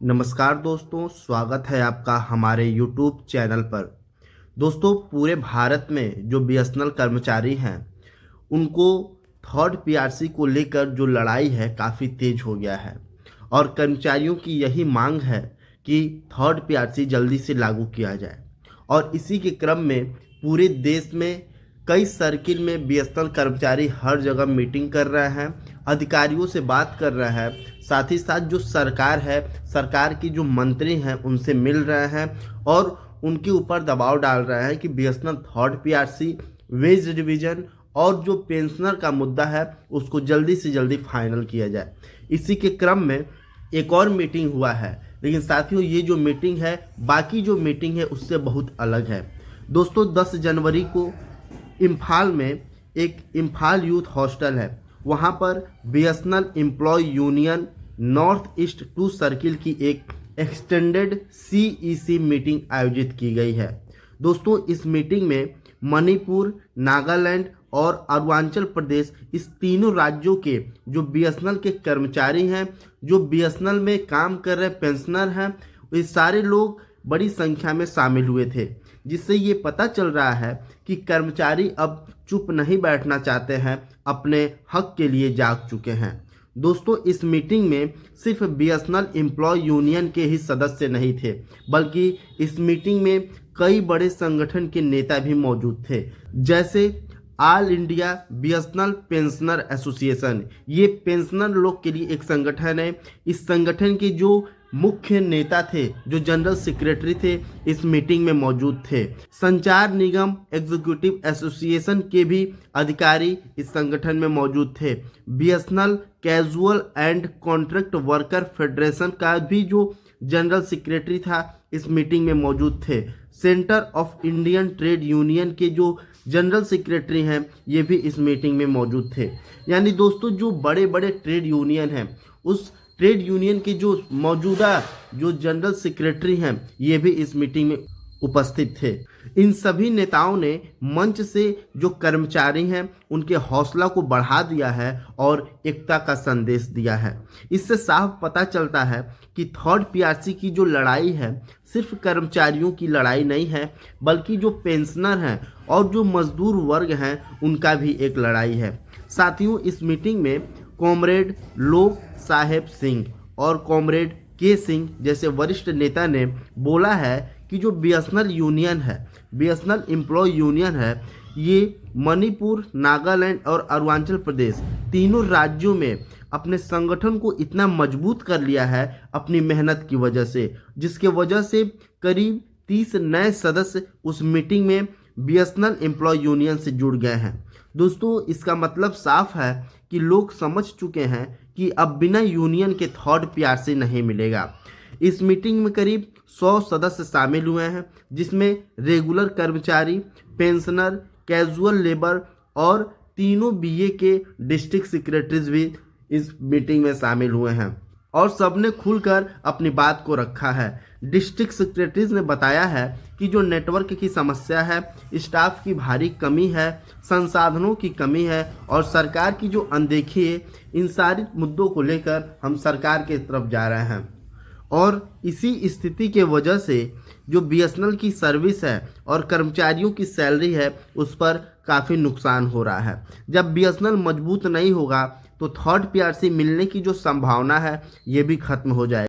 नमस्कार दोस्तों, स्वागत है आपका हमारे YouTube चैनल पर। दोस्तों, पूरे भारत में जो बीएसएनएल कर्मचारी हैं उनको थर्ड पीआरसी को लेकर जो लड़ाई है काफ़ी तेज हो गया है और कर्मचारियों की यही मांग है कि थर्ड पीआरसी जल्दी से लागू किया जाए। और इसी के क्रम में पूरे देश में कई सर्किल में बीएसएनएल कर्मचारी हर जगह मीटिंग कर रहे हैं, अधिकारियों से बात कर रहे हैं, साथ ही साथ जो सरकार है, सरकार की जो मंत्री हैं उनसे मिल रहे हैं और उनके ऊपर दबाव डाल रहे हैं कि BSNL third PRC, veg revision और जो पेंशनर का मुद्दा है उसको जल्दी से जल्दी फाइनल किया जाए। इसी के क्रम में एक और मीटिंग हुआ है, लेकिन साथियों ये जो मीटिंग है बाकी जो मीटिंग है उससे बहुत अलग है। दोस्तों, 10 जनवरी को इम्फाल में एक इम्फाल यूथ हॉस्टल है, वहाँ पर BSNL employ union north east 2 circle की एक एक्सटेंडेड सीईसी मीटिंग आयोजित की गई है। दोस्तों, इस मीटिंग में मणिपुर, नागालैंड और अरुणाचल प्रदेश, इस तीनों राज्यों के जो बीएसएनएल के कर्मचारी हैं, जो बीएसएनएल में काम कर रहे पेंशनर हैं, ये सारे लोग बड़ी संख्या में शामिल हुए थे, जिससे ये पता चल रहा है कि कर्मचारी अब चुप नहीं बैठना चाहते हैं, अपने हक के लिए जाग चुके हैं। दोस्तों, इस मीटिंग में सिर्फ बीएसएनएल एम्प्लॉय यूनियन के ही सदस्य नहीं थे, बल्कि इस मीटिंग में कई बड़े संगठन के नेता भी मौजूद थे, जैसे all India BSNL pensioner association. ये पेंशनर लोग के लिए एक संगठन है। इस संगठन के जो मुख्य नेता थे, जो जनरल सेक्रेटरी थे, इस मीटिंग में मौजूद थे। संचार निगम एग्जीक्यूटिव एसोसिएशन के भी अधिकारी इस संगठन में मौजूद थे। BSNL casual and contract worker federation का भी जो जनरल सेक्रेटरी था इस मीटिंग में मौजूद थे। Centre of Indian trade union के जो जनरल सेक्रेटरी हैं ये भी इस मीटिंग में मौजूद थे। यानी दोस्तों, जो बड़े बड़े ट्रेड यूनियन हैं, उस ट्रेड यूनियन के जो मौजूदा जो जनरल सेक्रेटरी हैं ये भी इस मीटिंग में उपस्थित थे। इन सभी नेताओं ने मंच से जो कर्मचारी हैं उनके हौसला को बढ़ा दिया है और एकता का संदेश दिया है। इससे साफ पता चलता है कि थर्ड पीआरसी की जो लड़ाई है सिर्फ कर्मचारियों की लड़ाई नहीं है, बल्कि जो पेंशनर हैं और जो मजदूर वर्ग हैं उनका भी एक लड़ाई है। साथियों, इस मीटिंग में कॉमरेड लोक साहेब सिंह और कॉमरेड के सिंह जैसे वरिष्ठ नेता ने बोला है कि जो बीएसएनएल यूनियन है, बीएसएनएल एम्प्लॉय यूनियन है, ये मणिपुर, नागालैंड और अरुणाचल प्रदेश तीनों राज्यों में अपने संगठन को इतना मजबूत कर लिया है अपनी मेहनत की वजह से, जिसके वजह से करीब 30 नए सदस्य उस मीटिंग में बीएसएनएल एम्प्लॉय यूनियन से जुड़ गए हैं। दोस्तों, इसका मतलब साफ है कि लोग समझ चुके हैं कि अब बिना यूनियन के थर्ड पीआरसी नहीं मिलेगा। इस मीटिंग में करीब 100 सदस्य शामिल हुए हैं, जिसमें रेगुलर कर्मचारी, पेंशनर, कैजुअल लेबर और तीनों बीए के डिस्ट्रिक्ट सेक्रेटरीज भी इस मीटिंग में शामिल हुए हैं और सबने खुलकर अपनी बात को रखा है। डिस्ट्रिक्ट सेक्रेटरीज ने बताया है कि जो नेटवर्क की समस्या है, स्टाफ की भारी कमी है, संसाधनों की कमी है और सरकार की जो अनदेखी है, इन सारे मुद्दों को लेकर हम सरकार की तरफ जा रहे हैं। और इसी स्थिति के वजह से जो बीएसएनएल की सर्विस है और कर्मचारियों की सैलरी है उस पर काफ़ी नुकसान हो रहा है। जब बीएसएनएल मजबूत नहीं होगा तो थर्ड पीआरसी मिलने की जो संभावना है ये भी खत्म हो जाएगी।